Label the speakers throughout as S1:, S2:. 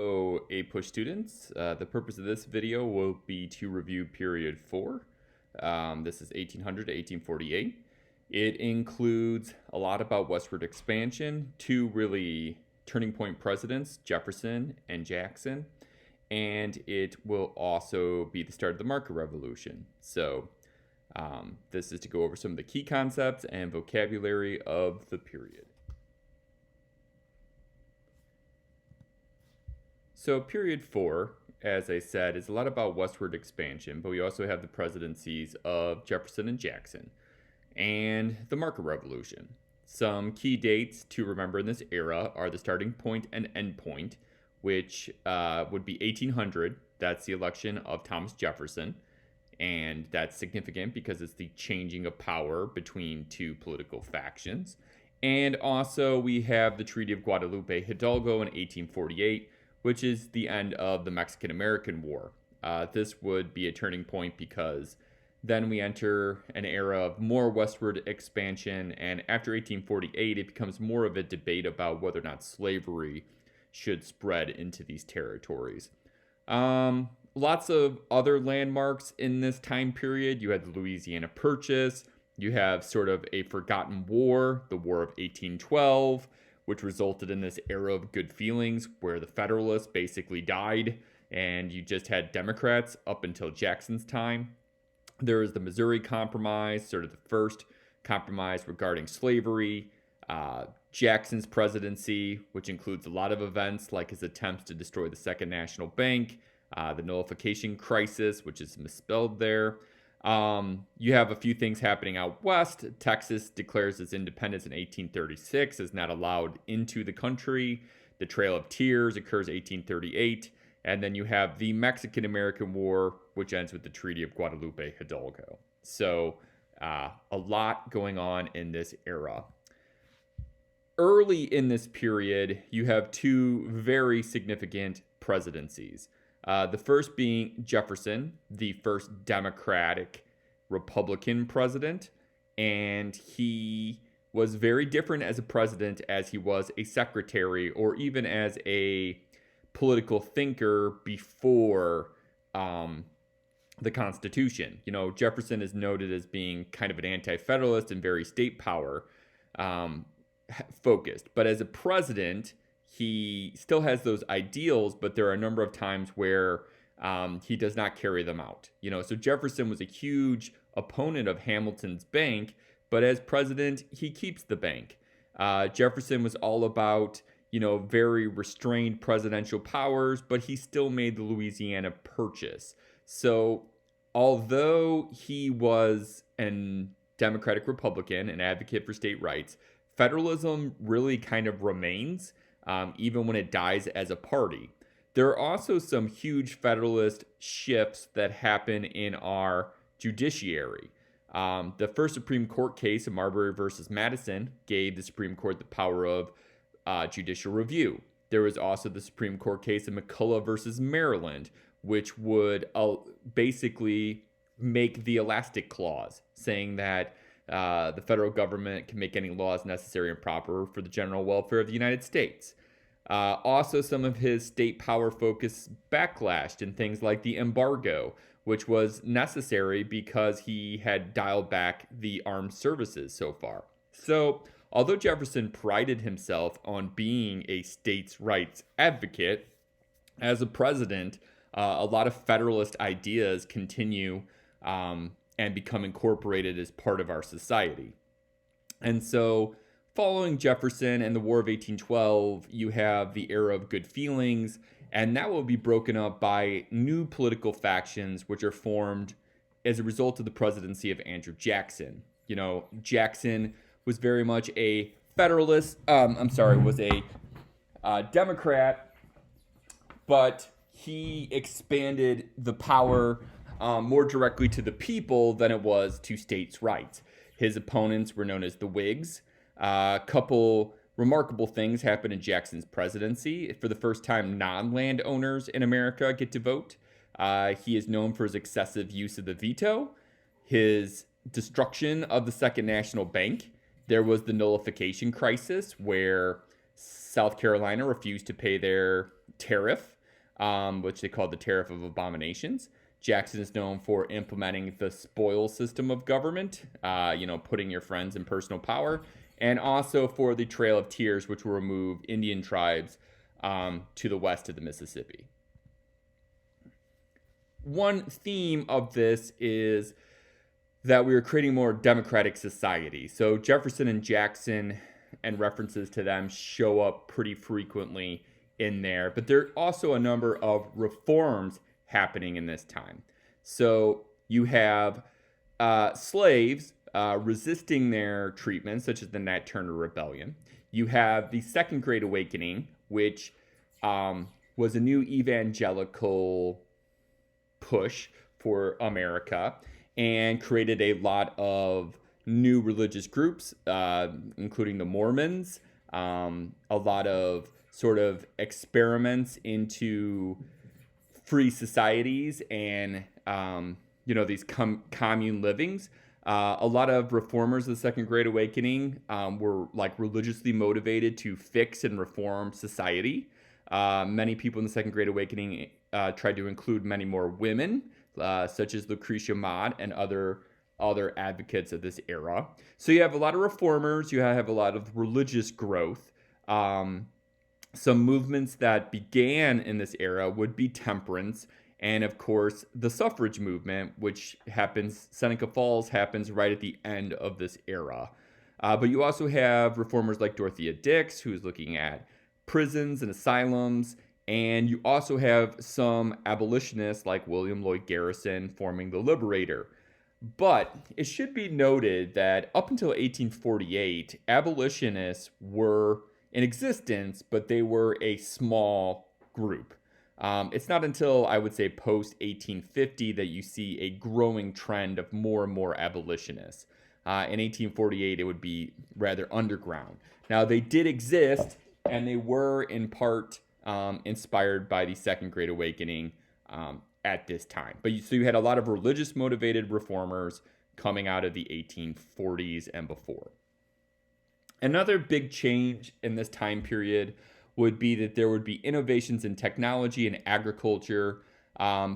S1: Hello, APUSH students. The purpose of this video will be to review period 4. This is 1800 to 1848. It includes a lot about westward expansion, two really turning point presidents, Jefferson and Jackson, and it will also be the start of the market revolution. So this is to go over some of the key concepts and vocabulary of the period. So period 4, as I said, is a lot about westward expansion, but we also have the presidencies of Jefferson and Jackson and the market revolution. Some key dates to remember in this era are the starting point and end point, which would be 1800. That's the election of Thomas Jefferson, and that's significant because it's the changing of power between two political factions. And also we have the Treaty of Guadalupe Hidalgo in 1848, which is the end of the Mexican-American War. This would be a turning point because then we enter an era of more westward expansion, and after 1848, it becomes more of a debate about whether or not slavery should spread into these territories. Lots of other landmarks in this time period. You had the Louisiana Purchase. You have sort of a forgotten war, the War of 1812, which resulted in this era of good feelings where the Federalists basically died and you just had Democrats up until Jackson's time. There was the Missouri Compromise, sort of the first compromise regarding slavery. Jackson's presidency, which includes a lot of events like his attempts to destroy the Second National Bank, the nullification crisis, which is misspelled there. You have a few things happening out west. Texas declares its independence in 1836, is not allowed into the country. The Trail of Tears occurs 1838. And then you have the Mexican-American War, which ends with the Treaty of Guadalupe Hidalgo. So a lot going on in this era. Early in this period, you have two very significant presidencies. The first being Jefferson, the first Democratic Republican president, and he was very different as a president as he was a secretary or even as a political thinker before the Constitution. You know, Jefferson is noted as being kind of an anti-federalist and very state power focused, but as a president, he still has those ideals, but there are a number of times where he does not carry them out. You know, so Jefferson was a huge opponent of Hamilton's bank, but as president, he keeps the bank. Jefferson was all about, you know, very restrained presidential powers, but he still made the Louisiana Purchase. So although he was an Democratic Republican, an advocate for state rights, federalism really kind of remains, even when it dies as a party. There are also some huge Federalist shifts that happen in our judiciary. The first Supreme Court case of Marbury versus Madison gave the Supreme Court the power of judicial review. There was also the Supreme Court case of McCulloch versus Maryland, which would basically make the elastic clause, saying that the federal government can make any laws necessary and proper for the general welfare of the United States. Also, some of his state power focus backlashed in things like the embargo, which was necessary because he had dialed back the armed services so far. So, although Jefferson prided himself on being a states' rights advocate, as a president, a lot of Federalist ideas continue and become incorporated as part of our society. And so following Jefferson and the War of 1812, you have the era of good feelings, and that will be broken up by new political factions which are formed as a result of the presidency of Andrew Jackson. You know, Jackson was very much a Federalist, was a Democrat, but he expanded the power more directly to the people than it was to states' rights. His opponents were known as the Whigs. A couple remarkable things happened in Jackson's presidency. For the first time, non-landowners in America get to vote. He is known for his excessive use of the veto, his destruction of the Second National Bank. There was the nullification crisis where South Carolina refused to pay their tariff, which they called the Tariff of Abominations. Jackson is known for implementing the spoil system of government, putting your friends in personal power, and also for the Trail of Tears, which will remove Indian tribes to the west of the Mississippi. One theme of this is that we were creating more democratic society. So Jefferson and Jackson and references to them show up pretty frequently in there. But there are also a number of reforms happening in this time. So you have slaves resisting their treatment, such as the Nat Turner Rebellion. You have the Second Great Awakening, which was a new evangelical push for America and created a lot of new religious groups, including the Mormons, a lot of sort of experiments into free societies and, these commune livings. A lot of reformers of the Second Great Awakening were like religiously motivated to fix and reform society. Many people in the Second Great Awakening tried to include many more women, such as Lucretia Mott and other advocates of this era. So you have a lot of reformers, you have a lot of religious growth. Some movements that began in this era would be temperance, and of course the suffrage movement, which happens, Seneca Falls happens right at the end of this era. But you also have reformers like Dorothea Dix, who's looking at prisons and asylums, and you also have some abolitionists like William Lloyd Garrison forming the Liberator. But it should be noted that up until 1848, abolitionists were in existence, but they were a small group. It's not until, I would say, post 1850 that you see a growing trend of more and more abolitionists. In 1848, it would be rather underground. Now, they did exist, and they were in part inspired by the Second Great Awakening at this time. So you had a lot of religious motivated reformers coming out of the 1840s and before. Another big change in this time period would be that there would be innovations in technology and agriculture,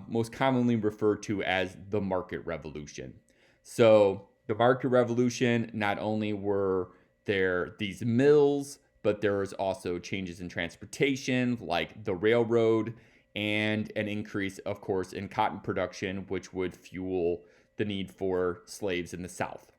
S1: most commonly referred to as the market revolution. So the market revolution, not only were there these mills, but there was also changes in transportation, like the railroad, and an increase, of course, in cotton production, which would fuel the need for slaves in the South.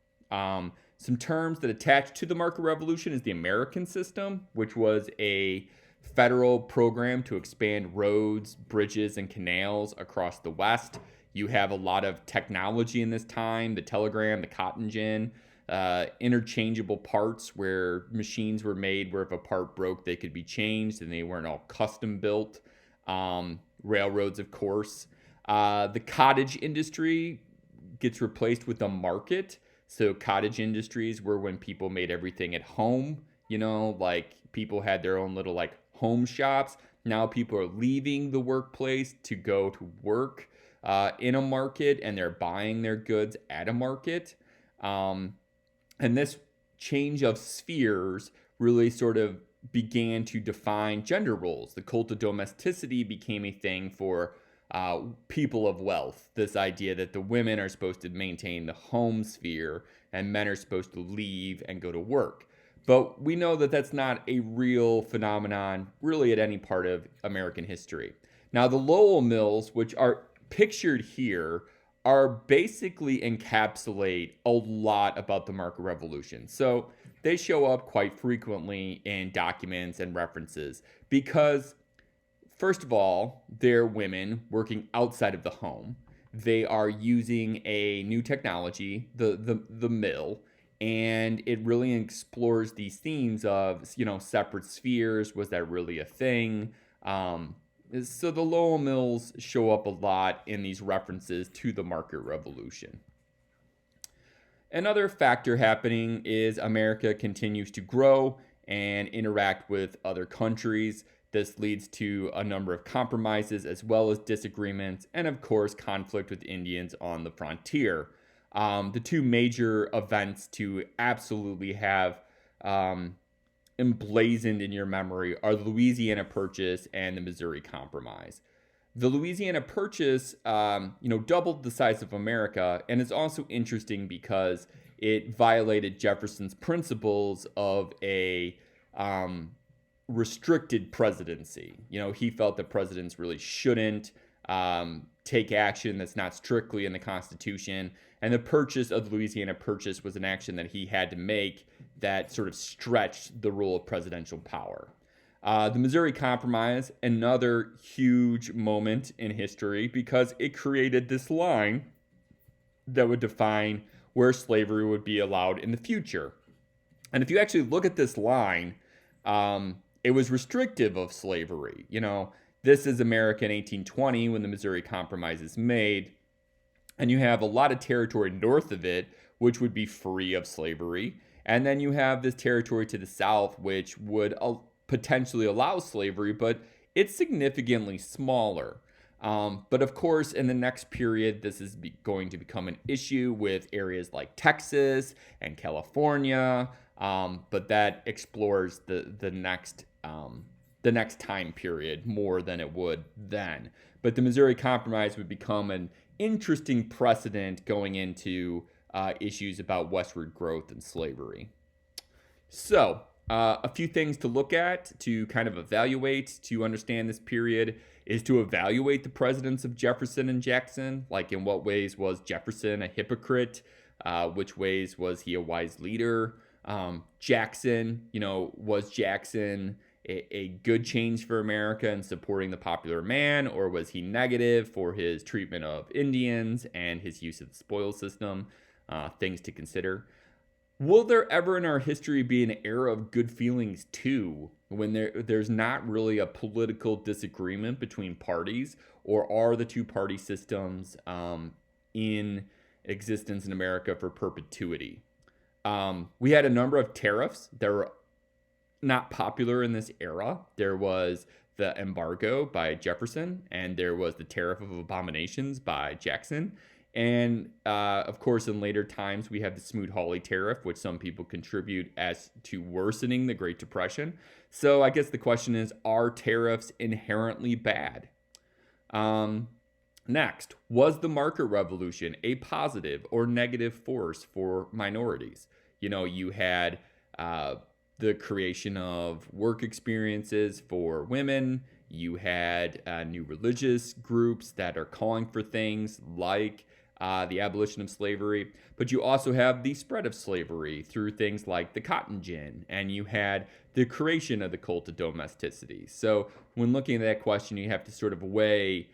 S1: Some terms that attached to the market revolution is the American system, which was a federal program to expand roads, bridges, and canals across the West. You have a lot of technology in this time, the telegram, the cotton gin, interchangeable parts where machines were made where if a part broke, they could be changed and they weren't all custom built. Railroads, of course. The cottage industry gets replaced with the market. So cottage industries were when people made everything at home, like people had their own little like home shops. Now people are leaving the workplace to go to work in a market, and they're buying their goods at a market. And this change of spheres really sort of began to define gender roles. The cult of domesticity became a thing for people of wealth. This idea that the women are supposed to maintain the home sphere and men are supposed to leave and go to work. But we know that that's not a real phenomenon really at any part of American history. Now, the Lowell mills, which are pictured here, are basically encapsulate a lot about the market revolution. So they show up quite frequently in documents and references because, first of all, they're women working outside of the home. They are using a new technology, the mill, and it really explores these themes of, separate spheres. Was that really a thing? So the Lowell mills show up a lot in these references to the market revolution. Another factor happening is America continues to grow and interact with other countries. This leads to a number of compromises as well as disagreements and, of course, conflict with Indians on the frontier. The two major events to absolutely have emblazoned in your memory are the Louisiana Purchase and the Missouri Compromise. The Louisiana Purchase, doubled the size of America, and it's also interesting because it violated Jefferson's principles of a restricted presidency. He felt that presidents really shouldn't take action that's not strictly in the Constitution. And the purchase of the Louisiana Purchase was an action that he had to make that sort of stretched the role of presidential power. The Missouri Compromise, another huge moment in history because it created this line that would define where slavery would be allowed in the future. And if you actually look at this line, it was restrictive of slavery. This is America in 1820 when the Missouri Compromise is made. And you have a lot of territory north of it, which would be free of slavery. And then you have this territory to the south, which would potentially allow slavery, but it's significantly smaller. But of course, in the next period, this is going to become an issue with areas like Texas and California. But that explores the next time period more than it would then. But the Missouri Compromise would become an interesting precedent going into issues about westward growth and slavery. So, a few things to look at to kind of evaluate to understand this period is to evaluate the presidents of Jefferson and Jackson. Like, in what ways was Jefferson a hypocrite? Which ways was he a wise leader? Jackson, was Jackson a good change for America in supporting the popular man, or was he negative for his treatment of Indians and his use of the spoils system? Things to consider. Will there ever in our history be an era of good feelings too, when there's not really a political disagreement between parties, or are the two-party systems in existence in America for perpetuity? We had a number of tariffs that were not popular in this era. There was the embargo by Jefferson, and there was the tariff of abominations by Jackson. And of course, in later times, we have the Smoot-Hawley tariff, which some people contribute as to worsening the Great Depression. So I guess the question is, are tariffs inherently bad? Next, was the market revolution a positive or negative force for minorities? You had the creation of work experiences for women. You had new religious groups that are calling for things like the abolition of slavery. But you also have the spread of slavery through things like the cotton gin. And you had the creation of the cult of domesticity. So when looking at that question, you have to sort of weigh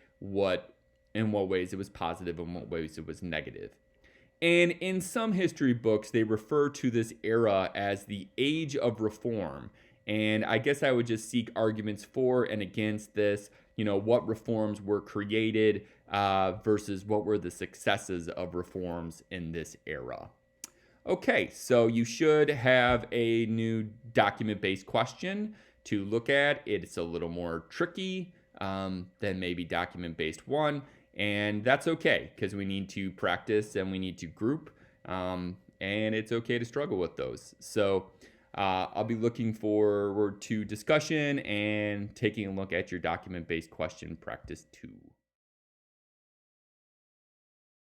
S1: in what ways it was positive and what ways it was negative. And in some history books, they refer to this era as the Age of Reform. And I guess I would just seek arguments for and against this, what reforms were created versus what were the successes of reforms in this era. Okay, so you should have a new document-based question to look at. It's a little more tricky than maybe document-based one. And that's okay, because we need to practice and we need to group, and it's okay to struggle with those. So I'll be looking forward to discussion and taking a look at your document-based question practice 2.